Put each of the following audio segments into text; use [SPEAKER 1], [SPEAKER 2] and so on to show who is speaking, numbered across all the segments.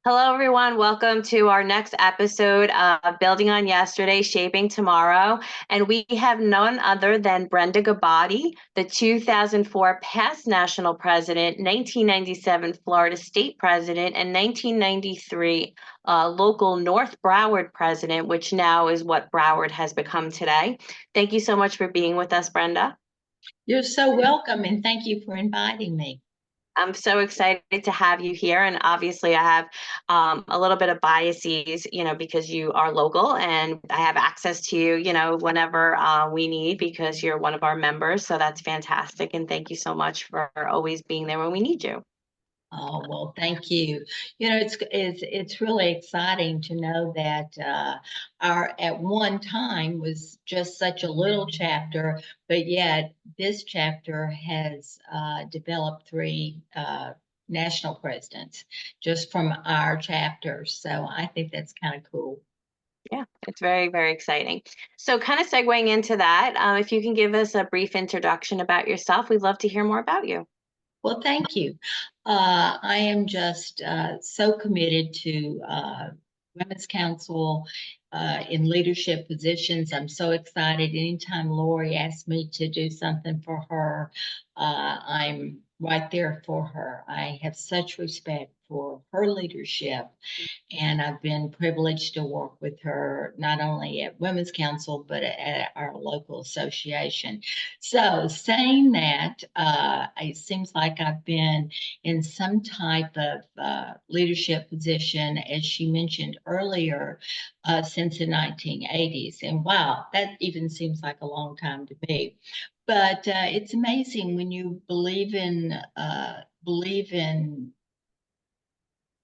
[SPEAKER 1] Hello, everyone. Welcome to our next episode of Building on Yesterday, Shaping Tomorrow. And we have none other than Brenda Ghibaudi, the 2004 past national president, 1997 Florida state president, and 1993 local North Broward president, which now is what Broward has become today. Thank you so much for being with us, Brenda.
[SPEAKER 2] You're so welcome, and thank you for inviting me.
[SPEAKER 1] I'm so excited to have you here. And obviously, I have a little bit of biases, because you are local and I have access to you, whenever we need because you're one of our members. So that's fantastic. And thank you so much for always being there when we need you.
[SPEAKER 2] Oh, well, thank you. It's really exciting to know that our at one time was just such a little chapter, but yet this chapter has developed three national presidents just from our chapter. So I think that's kind of cool.
[SPEAKER 1] Yeah, it's very, very exciting. So, kind of segueing into that, if you can give us a brief introduction about yourself, we'd love to hear more about you.
[SPEAKER 2] Well, thank you. I am just so committed to Women's Council in leadership positions. I'm so excited. Anytime Lori asks me to do something for her, I'm right there for her. I have such respect for her leadership, and I've been privileged to work with her not only at Women's Council but at our local association. So, saying that, it seems like I've been in some type of leadership position, as she mentioned earlier, since the 1980s. And wow, that even seems like a long time to me. But it's amazing when you believe in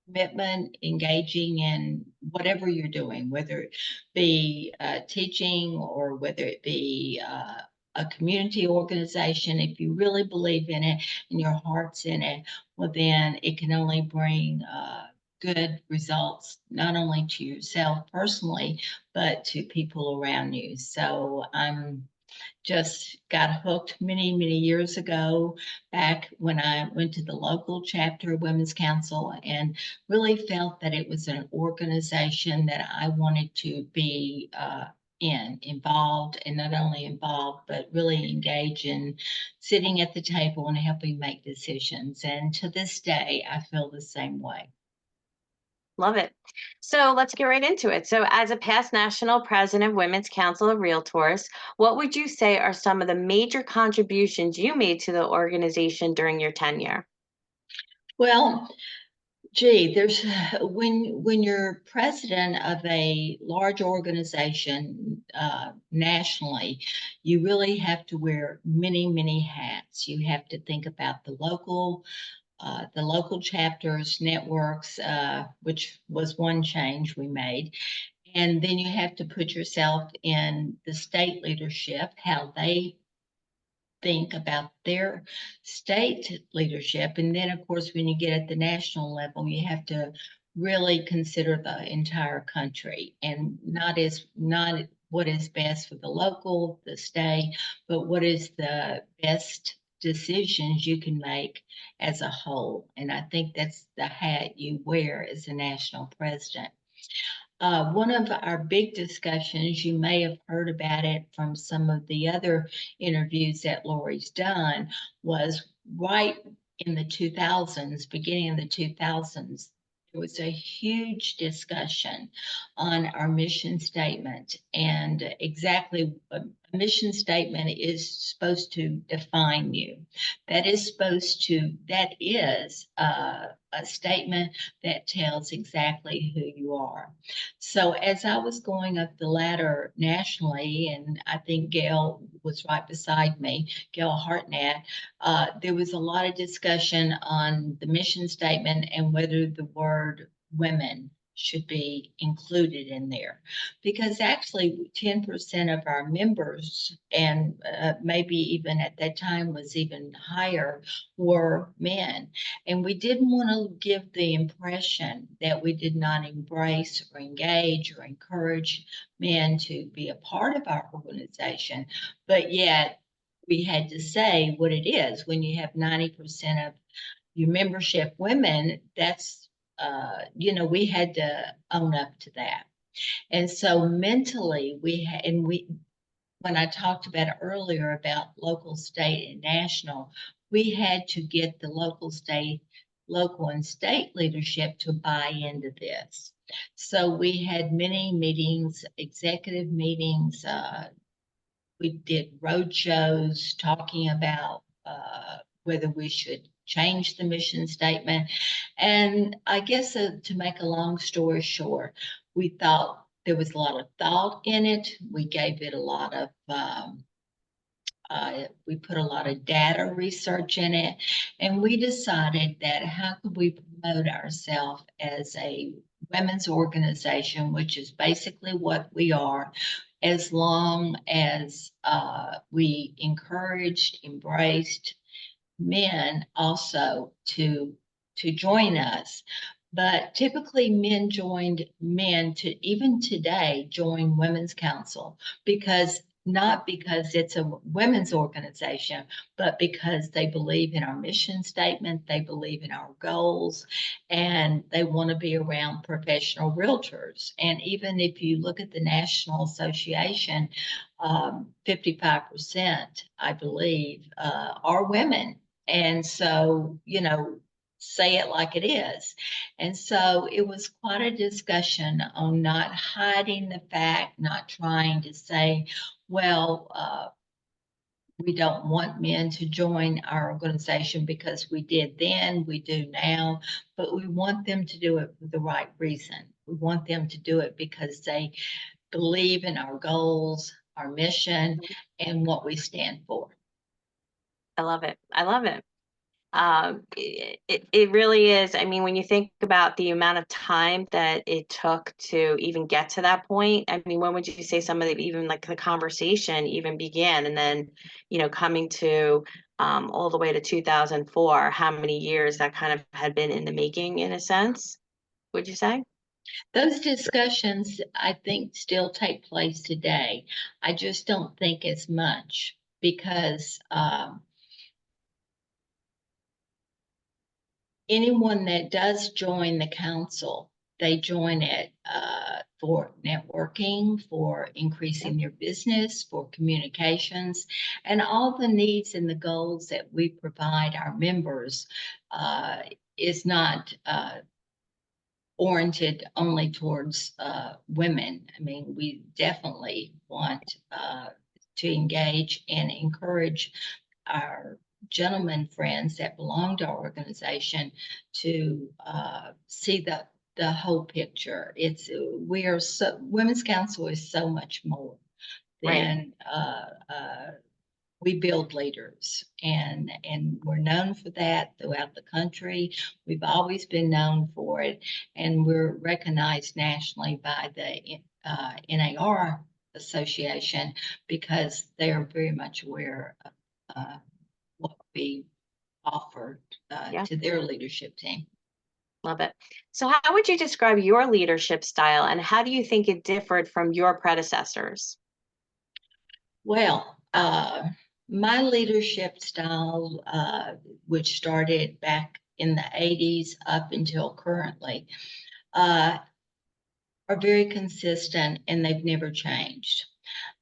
[SPEAKER 2] commitment, engaging in whatever you're doing, whether it be teaching or whether it be a community organization. If you really believe in it and your heart's in it, well, then it can only bring good results, not only to yourself personally, but to people around you. So I'm just got hooked many years ago, back when I went to the local chapter of Women's Council, and really felt that it was an organization that I wanted to be involved, and not only involved, but really engage in sitting at the table and helping make decisions. And to this day, I feel the same way.
[SPEAKER 1] Love it. So let's get right into it. So, as a past national president of Women's Council of Realtors, what would you say are some of the major contributions you made to the organization during your tenure?
[SPEAKER 2] Well, gee, there's when you're president of a large organization nationally, you really have to wear many hats. You have to think about the local chapters, networks, which was one change we made. And then you have to put yourself in the state leadership, how they think about their state leadership. And then, of course, when you get at the national level, you have to really consider the entire country, and not what is best for the local, the state, but what is the best decisions you can make as a whole. And I think that's the hat you wear as a national president. One of our big discussions, you may have heard about it from some of the other interviews that Lori's done, was right in the 2000s, beginning of the 2000s. There was a huge discussion on our mission statement, and exactly a mission statement is supposed to define you. That is a statement that tells exactly who you are. So as I was going up the ladder nationally, and I think Gail was right beside me, Gail Hartnett, there was a lot of discussion on the mission statement and whether the word women should be included in there, because actually 10% of our members, and maybe even at that time was even higher, were men. And we didn't want to give the impression that we did not embrace or engage or encourage men to be a part of our organization, but yet we had to say what it is. When you have 90% of your membership women, that's we had to own up to that. And so mentally, when I talked about it earlier about local, state, and national, we had to get the local and state leadership to buy into this. So we had many meetings, executive meetings. We did road shows talking about whether we should change the mission statement. And I guess to make a long story short, we thought there was a lot of thought in it. We gave it a lot of we put a lot of data research in it, and we decided that how could we promote ourselves as a women's organization, which is basically what we are, as long as we encouraged, embraced men also to join us. But typically men joined men to even today join Women's Council because not because it's a women's organization, but because they believe in our mission statement, they believe in our goals, and they want to be around professional realtors. And even if you look at the National Association, 55%, I believe, are women. And so, say it like it is. And so it was quite a discussion on not hiding the fact, not trying to say, well, we don't want men to join our organization because we did then, we do now, but we want them to do it for the right reason. We want them to do it because they believe in our goals, our mission, and what we stand for.
[SPEAKER 1] I love it. I love it. It really is. I mean, when you think about the amount of time that it took to even get to that point, I mean, when would you say some of the, even like the conversation even began? And then, coming to all the way to 2004, how many years that kind of had been in the making in a sense, would you say?
[SPEAKER 2] Those discussions, I think, still take place today. I just don't think as much because anyone that does join the council, they join it for networking, for increasing their business, for communications, and all the needs and the goals that we provide our members is not oriented only towards women. I mean, we definitely want to engage and encourage our gentlemen friends that belong to our organization to see the whole picture. Women's Council is so much more
[SPEAKER 1] Right.
[SPEAKER 2] than we build leaders, and we're known for that throughout the country. We've always been known for it, and we're recognized nationally by the NAR Association because they are very much aware of what we offer
[SPEAKER 1] Yeah.
[SPEAKER 2] to their leadership team.
[SPEAKER 1] Love it. So how would you describe your leadership style and how do you think it differed from your predecessors?
[SPEAKER 2] Well, my leadership style, which started back in the 80s up until currently, are very consistent and they've never changed.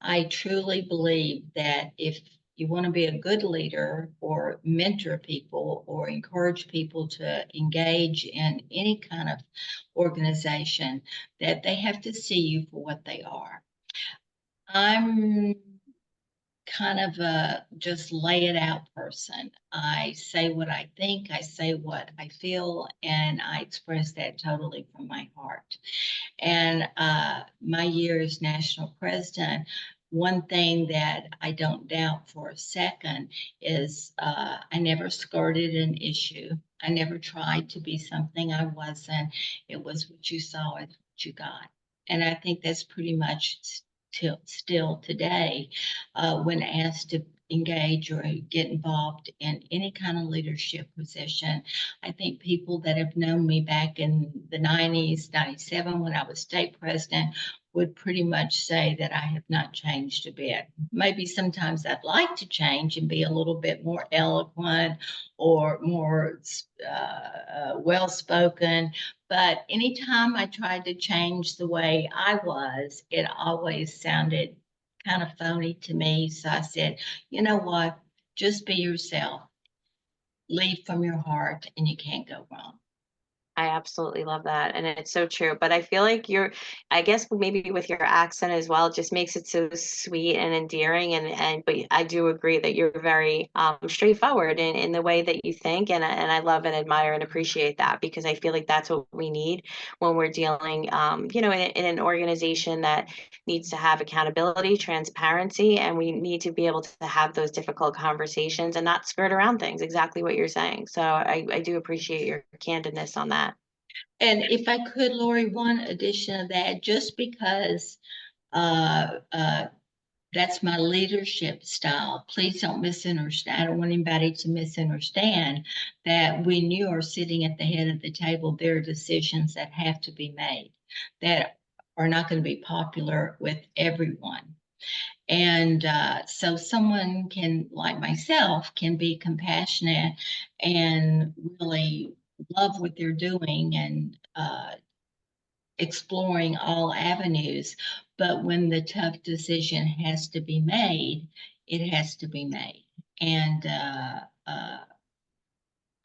[SPEAKER 2] I truly believe that if you want to be a good leader or mentor people or encourage people to engage in any kind of organization, that they have to see you for what they are. I'm kind of a just lay it out person. I say what I think, I say what I feel, and I express that totally from my heart. And my year as national president, one thing that I don't doubt for a second is I never skirted an issue. I never tried to be something I wasn't. It was what you saw is what you got. And I think that's pretty much still today when asked to engage or get involved in any kind of leadership position. I think people that have known me back in the 90s, 97, when I was state president, would pretty much say that I have not changed a bit. Maybe sometimes I'd like to change and be a little bit more eloquent or more well-spoken. But anytime I tried to change the way I was, it always sounded kind of phony to me. So I said, you know what? Just be yourself. Lead from your heart, and you can't go wrong.
[SPEAKER 1] I absolutely love that. And it's so true. But I feel like I guess maybe with your accent as well, it just makes it so sweet and endearing. But I do agree that you're very straightforward in the way that you think. And I love and admire and appreciate that, because I feel like that's what we need when we're dealing, in an organization that needs to have accountability, transparency, and we need to be able to have those difficult conversations and not skirt around things, exactly what you're saying. So I do appreciate your candidness on that.
[SPEAKER 2] And if I could, Lori, one addition of that, just because uh, uh, that's my leadership style. Please don't misunderstand. I don't want anybody to misunderstand that when you are sitting at the head of the table, there are decisions that have to be made that are not going to be popular with everyone. And so someone can, like myself, can be compassionate and really love what they're doing and exploring all avenues. But when the tough decision has to be made, it has to be made. And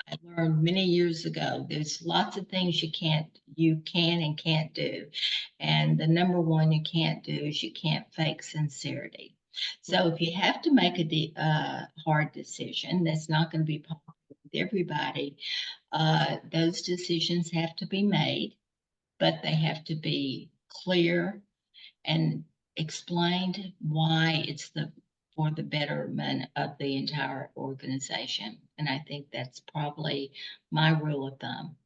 [SPEAKER 2] I learned many years ago, there's lots of things you can and can't do. And the number one you can't do is you can't fake sincerity. So if you have to make a hard decision that's not going to be popular with everybody, those decisions have to be made, but they have to be clear and explained why it's for the betterment of the entire organization. And I think that's probably my rule of thumb.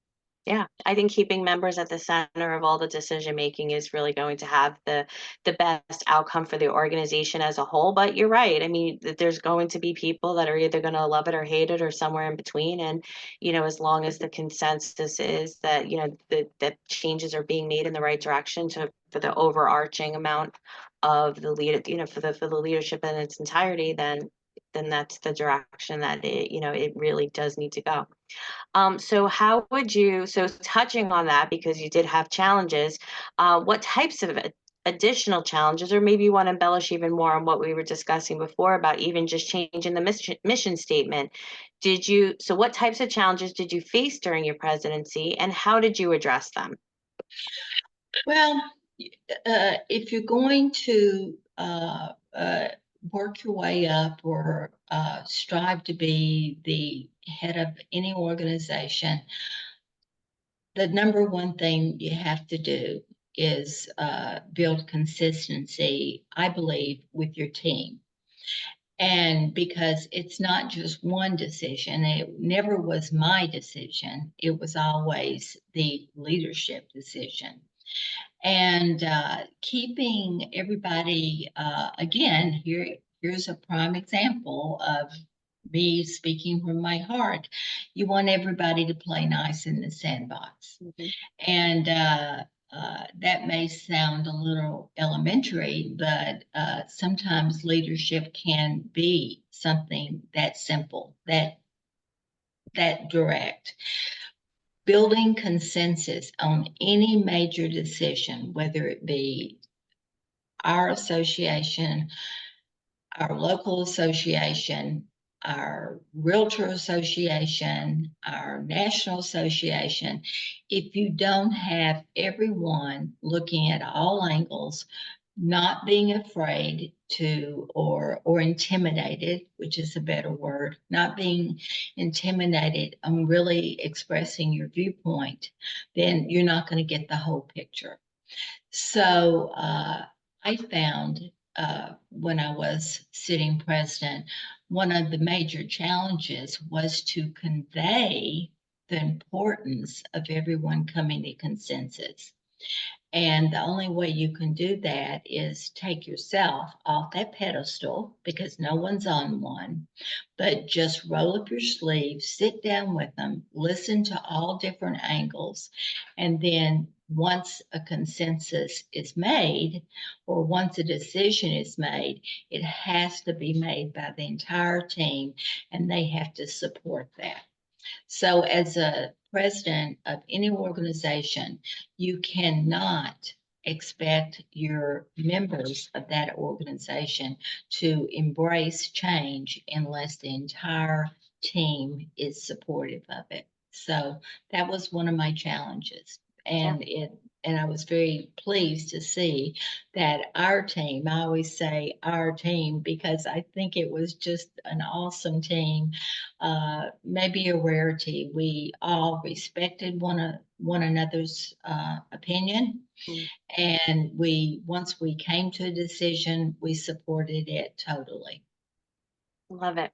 [SPEAKER 1] Yeah, I think keeping members at the center of all the decision making is really going to have the best outcome for the organization as a whole. But you're right. I mean, there's going to be people that are either going to love it or hate it or somewhere in between. And as long as the consensus is that that changes are being made in the right direction for the overarching amount of the lead, for the leadership in its entirety, then that's the direction that it really does need to go. So touching on that, because you did have challenges, what types of additional challenges, or maybe you want to embellish even more on what we were discussing before about even just changing the mission statement, so what types of challenges did you face during your presidency, and how did you address them?
[SPEAKER 2] Well, if you're going to work your way up or strive to be the head of any organization, the number one thing you have to do is build consistency, I believe, with your team. And because it's not just one decision, it never was my decision, it was always the leadership decision. And keeping everybody, again, here's a prime example of me speaking from my heart. You want everybody to play nice in the sandbox.
[SPEAKER 1] Mhm.
[SPEAKER 2] And that may sound a little elementary, but sometimes leadership can be something that simple, that direct. Building consensus on any major decision, whether it be our association, our local association, our realtor association, our national association, if you don't have everyone looking at all angles, not being afraid to or intimidated, which is a better word, not being intimidated on really expressing your viewpoint, then you're not going to get the whole picture. So I found when I was sitting president, one of the major challenges was to convey the importance of everyone coming to consensus. And the only way you can do that is take yourself off that pedestal because no one's on one, but just roll up your sleeves, sit down with them, listen to all different angles. And then once a consensus is made, or once a decision is made, it has to be made by the entire team and they have to support that. So, as a president of any organization, you cannot expect your members of that organization to embrace change unless the entire team is supportive of it. So that was one of my challenges. And I was very pleased to see that our team, I always say our team because I think it was just an awesome team, maybe a rarity. We all respected one another's opinion,
[SPEAKER 1] Mm.
[SPEAKER 2] and once we came to a decision, we supported it totally.
[SPEAKER 1] Love it.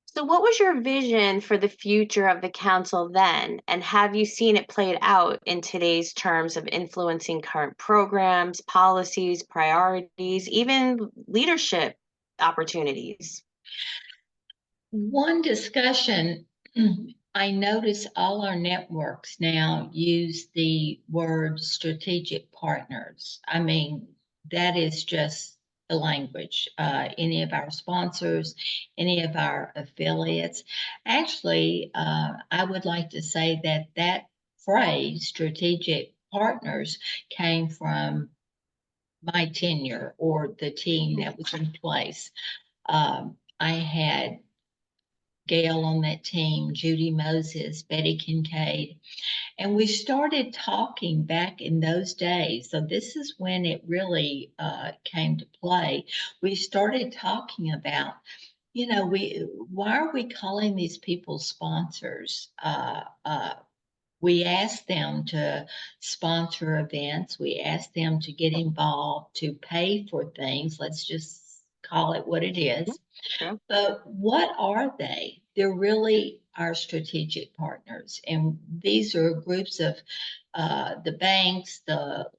[SPEAKER 1] So, what was your vision for the future of the council then? And have you seen it played out in today's terms of influencing current programs, policies, priorities, even leadership opportunities?
[SPEAKER 2] One discussion, I notice all our networks now use the word strategic partners. I mean, that is just the language. Any of our sponsors, any of our affiliates. Actually, I would like to say that that phrase, strategic partners, came from my tenure or the team that was in place. I had Gail on that team, Judy Moses, Betty Kincaid. And we started talking back in those days. So this is when it really came to play. We started talking about, why are we calling these people sponsors? We asked them to sponsor events. We asked them to get involved, to pay for things. Let's just call it what it is.
[SPEAKER 1] True.
[SPEAKER 2] But what are they? They're really our strategic partners. And these are groups of the banks, the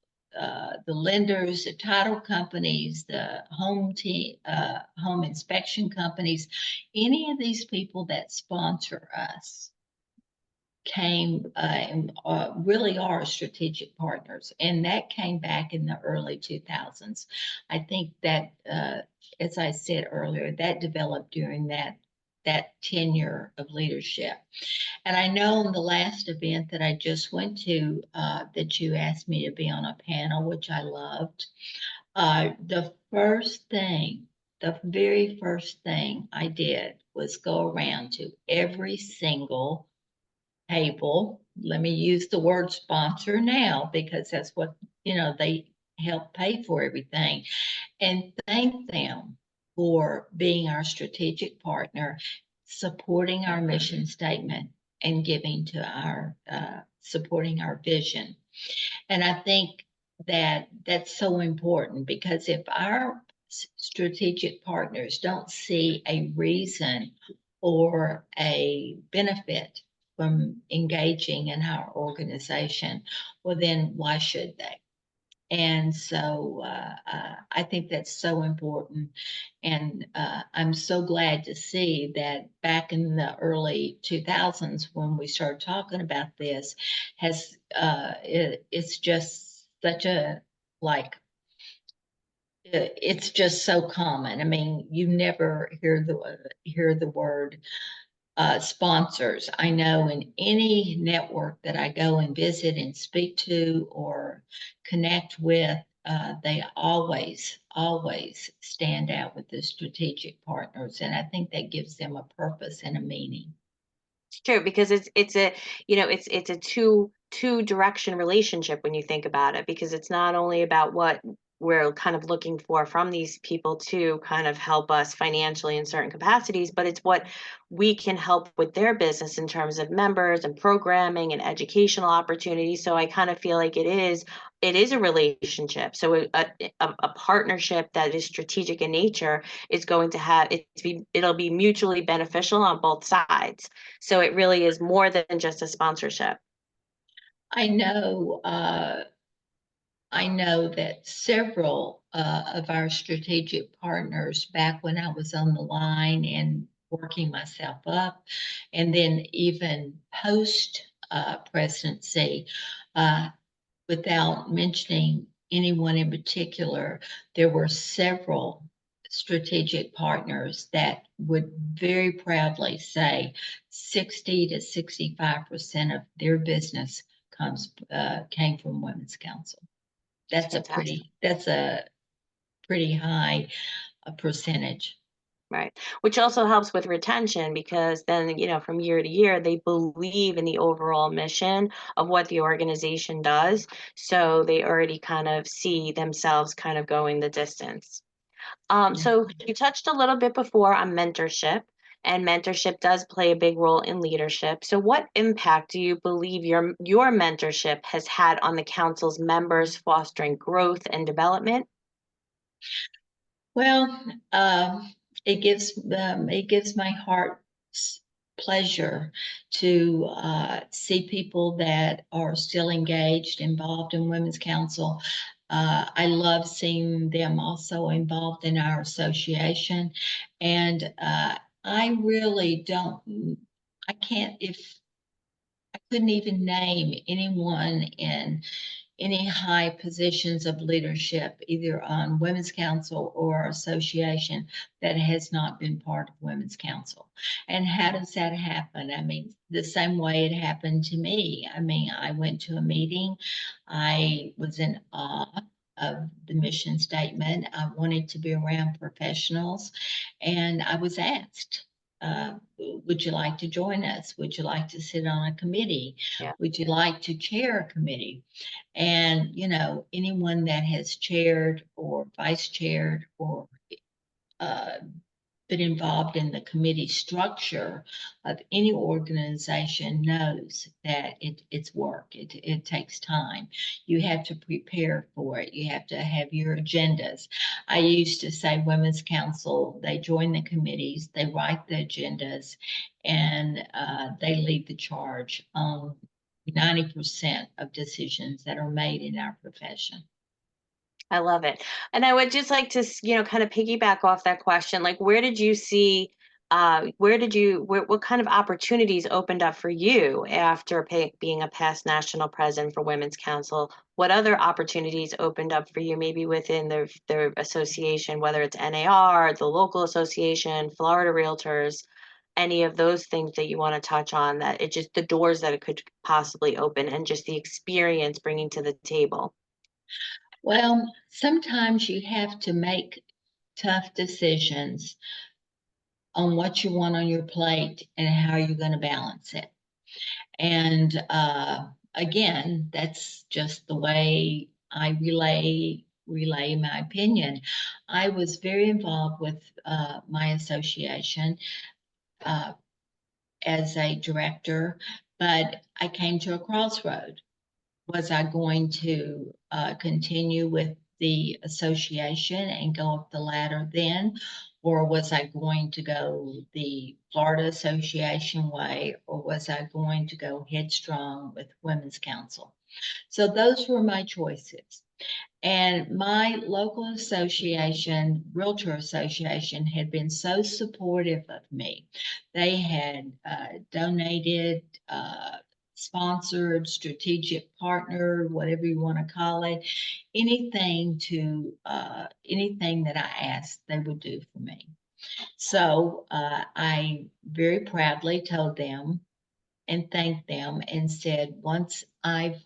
[SPEAKER 2] lenders, the title companies, the home inspection companies, any of these people that sponsor us came and really are strategic partners. And that came back in the early 2000s. I think that, as I said earlier, that developed during that tenure of leadership. And I know in the last event that I just went to, that you asked me to be on a panel, which I loved. The very first thing I did was go around to every single table. Let me use the word sponsor now because that's what, they help pay for everything, and thank them for being our strategic partner, supporting our mission statement, and giving to supporting our vision. And I think that that's so important because if our strategic partners don't see a reason or a benefit from engaging in our organization, well, then why should they? And so I think that's so important. And I'm so glad to see that back in the early 2000s, when we started talking about this, it's just such a, like, it's just so common. I mean, you never hear the word sponsors. I know in any network that I go and visit and speak to or connect with, they always stand out with the strategic partners. And I think that gives them a purpose and a meaning.
[SPEAKER 1] It's true because it's a it's a two direction relationship when you think about it, because it's not only about what we're kind of looking for from these people to kind of help us financially in certain capacities, but it's what we can help with their business in terms of members and programming and educational opportunities. So I kind of feel like it is a relationship. So a partnership that is strategic in nature is going to have it'll be mutually beneficial on both sides. So it really is more than just a sponsorship.
[SPEAKER 2] I know I know that several of our strategic partners, back when I was on the line and working myself up, and then even post presidency, uh, without mentioning anyone in particular, there were several strategic partners that would very proudly say 60 to 65% of their business came from Women's Council. That's
[SPEAKER 1] Fantastic.
[SPEAKER 2] that's a pretty high percentage.
[SPEAKER 1] Right. Which also helps with retention because then, from year to year, they believe in the overall mission of what the organization does. So they already kind of see themselves kind of going the distance.
[SPEAKER 2] Yeah.
[SPEAKER 1] So you touched a little bit before on mentorship, and mentorship does play a big role in leadership. So what impact do you believe your mentorship has had on the council's members, fostering growth and development?
[SPEAKER 2] Well, it gives my heart pleasure to see people that are still engaged, involved in Women's Council. I love seeing them also involved in our association, and I really don't. I can't if I couldn't even name anyone in any high positions of leadership, either on Women's Council or association, that has not been part of Women's Council. And how does that happen? I mean, the same way it happened to me. I mean, I went to a meeting, I was in awe of the mission statement. I wanted to be around professionals, and I was asked, would you like to join us? Would you like to sit on a committee?
[SPEAKER 1] Yeah.
[SPEAKER 2] Would you like to chair a committee? And, anyone that has chaired or vice chaired or uh, been involved in the committee structure of any organization knows that it's work. It takes time. You have to prepare for it. You have to have your agendas. I used to say Women's Council, they join the committees, they write the agendas, and they lead the charge on 90% of decisions that are made in our profession.
[SPEAKER 1] I love it. And I would just like to, kind of piggyback off that question. Like, where did you see, what kind of opportunities opened up for you after being a past national president for Women's Council? What other opportunities opened up for you, maybe within the association, whether it's NAR, the local association, Florida Realtors, any of those things that you want to touch on, that it just the doors that it could possibly open and just the experience bringing to the table?
[SPEAKER 2] Well, sometimes you have to make tough decisions on what you want on your plate and how you're going to balance it. And again, that's just the way I relay my opinion. I was very involved with my association uh, as a director, but I came to a crossroad. Was I going to continue with the association and go up the ladder then? Or was I going to go the Florida Association way? Or was I going to go headstrong with Women's Council? So those were my choices. And my local association, Realtor Association, had been so supportive of me. They had donated, sponsored, strategic partner, whatever you want to call it, anything that I asked, they would do for me. So I very proudly told them and thanked them and said, once I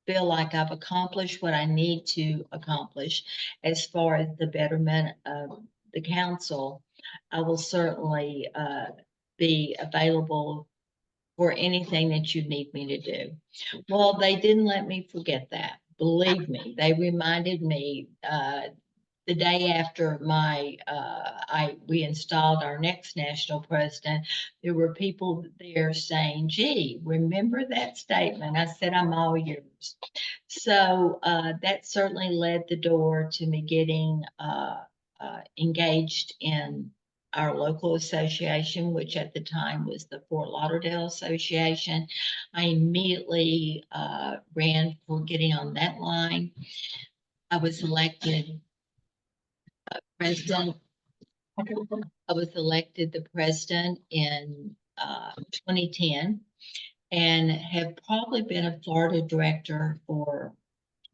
[SPEAKER 2] feel like I've accomplished what I need to accomplish as far as the betterment of the council, I will certainly be available for anything that you need me to do. Well, they didn't let me forget that. Believe me, they reminded me the day after we installed our next national president, there were people there saying, "Gee, remember that statement?" I said, "I'm all yours." So that certainly led the door to me getting engaged in our local association, which at the time was the Fort Lauderdale Association. I immediately ran for getting on that line. I was elected president. I was elected the president in 2010 and have probably been a Florida director for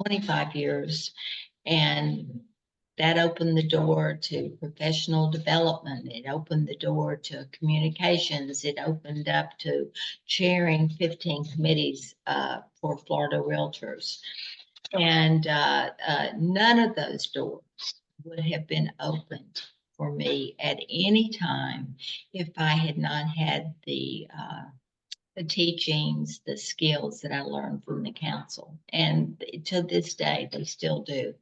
[SPEAKER 2] 25 years. And that opened the door to professional development. It opened the door to communications. It opened up to chairing 15 committees for Florida Realtors. And none of those doors would have been opened for me at any time if I had not had the teachings, the skills that I learned from the council. And to this day, they still do.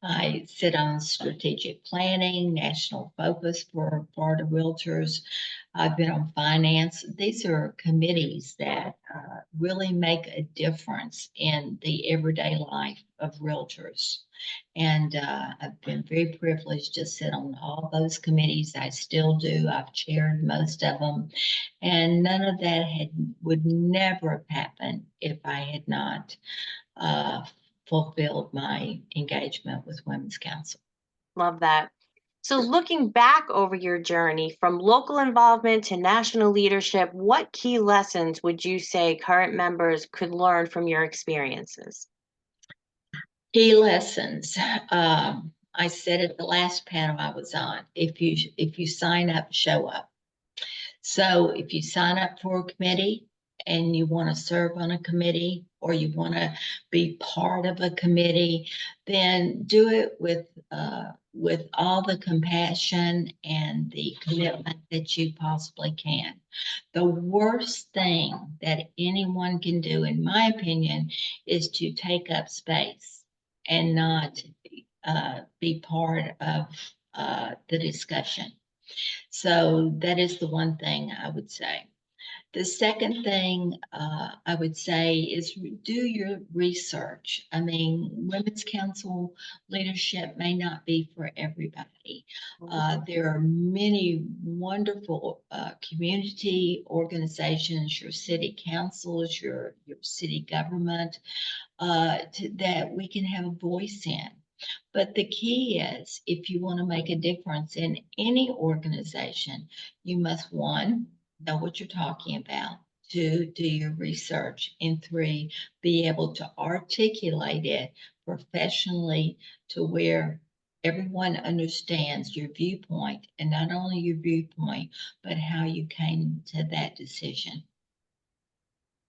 [SPEAKER 2] I sit on strategic planning, national focus for Florida Realtors. I've been on finance. These are committees that really make a difference in the everyday life of realtors. And I've been very privileged to sit on all those committees. I still do. I've chaired most of them. And none of that would never have happened if I had not uh, fulfilled my engagement with Women's Council.
[SPEAKER 1] Love that. So looking back over your journey from local involvement to national leadership, what key lessons would you say current members could learn from your experiences?
[SPEAKER 2] Key lessons. I said at the last panel I was on, if you sign up, show up. So if you sign up for a committee and you want to serve on a committee or you want to be part of a committee, then do it with all the compassion and the commitment that you possibly can. The worst thing that anyone can do, in my opinion, is to take up space and not be part of the discussion. So that is the one thing I would say. The second thing I would say is do your research. I mean, Women's Council leadership may not be for everybody. There are many wonderful community organizations, your city councils, your city government, that we can have a voice in. But the key is, if you want to make a difference in any organization, you must, one, know what you're talking about, two, do your research, and three, be able to articulate it professionally to where everyone understands your viewpoint, and not only your viewpoint, but how you came to that decision.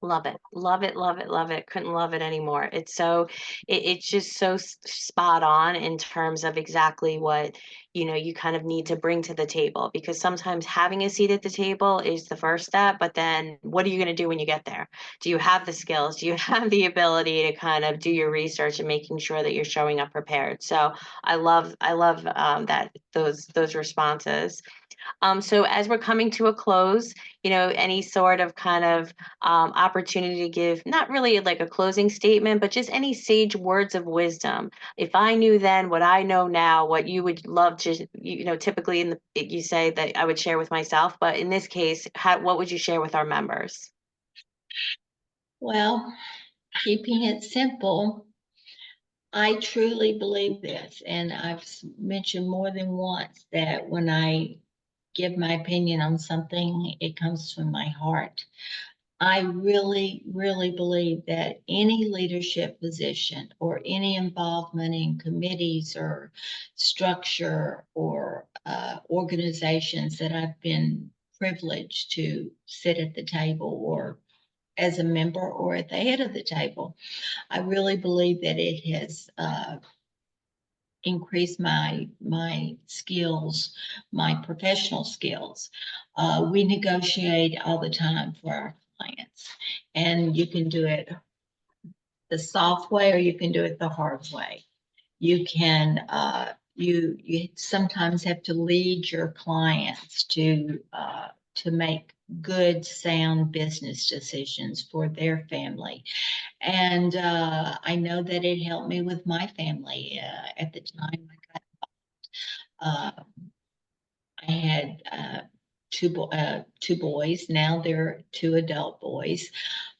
[SPEAKER 1] Love it. Love it, love it, love it. Couldn't love it anymore. It's just so spot on in terms of exactly what, you kind of need to bring to the table, because sometimes having a seat at the table is the first step, but then what are you going to do when you get there? Do you have the skills? Do you have the ability to kind of do your research and making sure that you're showing up prepared? So I love that those responses. So as we're coming to a close, any sort of kind of opportunity to give, not really like a closing statement, but just any sage words of wisdom. If I knew then what I know now, what you would love to, typically you say that I would share with myself, but in this case, what would you share with our members?
[SPEAKER 2] Well, keeping it simple, I truly believe this, and I've mentioned more than once that when I give my opinion on something, it comes from my heart. I really, really believe that any leadership position or any involvement in committees or structure or organizations that I've been privileged to sit at the table or as a member or at the head of the table, I really believe that it has increase my skills, my professional skills. We negotiate all the time for our clients, and you can do it the soft way or you can do it the hard way. You can you sometimes have to lead your clients to make good, sound business decisions for their family. And I know that it helped me with my family. At the time, I got I had two boys. Now they're two adult boys.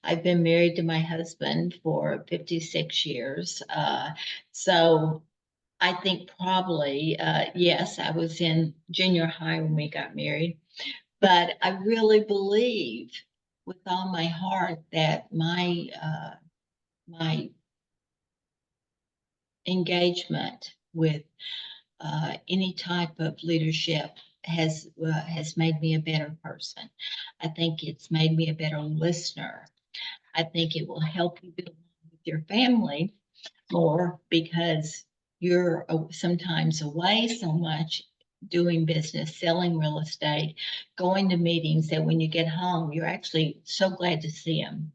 [SPEAKER 2] I've been married to my husband for 56 years. So I think probably, yes, I was in junior high when we got married, but I really believe with all my heart that my engagement with any type of leadership has made me a better person. I think it's made me a better listener. I think it will help you build with your family more because you're sometimes away so much doing business, selling real estate, going to meetings that when you get home, you're actually so glad to see them.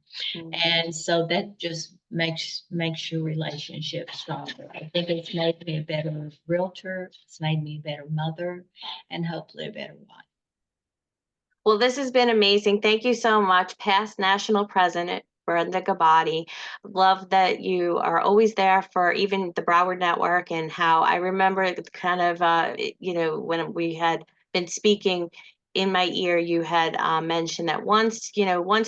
[SPEAKER 2] And so that just makes your relationship stronger. I think it's made me a better realtor, it's made me a better mother, and hopefully a better wife.
[SPEAKER 1] Well, this has been amazing. Thank you so much, past national president Brenda Ghibaudi. Love that you are always there for even the Broward Network, and how I remember kind of, when we had been speaking, in my ear, you had mentioned that once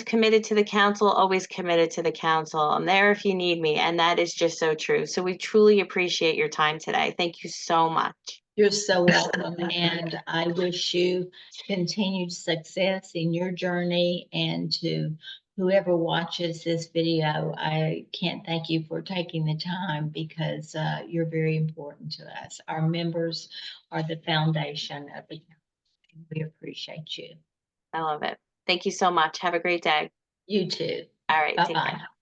[SPEAKER 1] committed to the council, always committed to the council. I'm there if you need me, and that is just so true. So we truly appreciate your time today. Thank you so much.
[SPEAKER 2] You're so welcome, and I wish you continued success in your journey. And to whoever watches this video, I can't thank you for taking the time because you're very important to us. Our members are the foundation of the county, and we appreciate you.
[SPEAKER 1] I love it. Thank you so much. Have a great day.
[SPEAKER 2] You too.
[SPEAKER 1] All right, take care.
[SPEAKER 2] Bye-bye.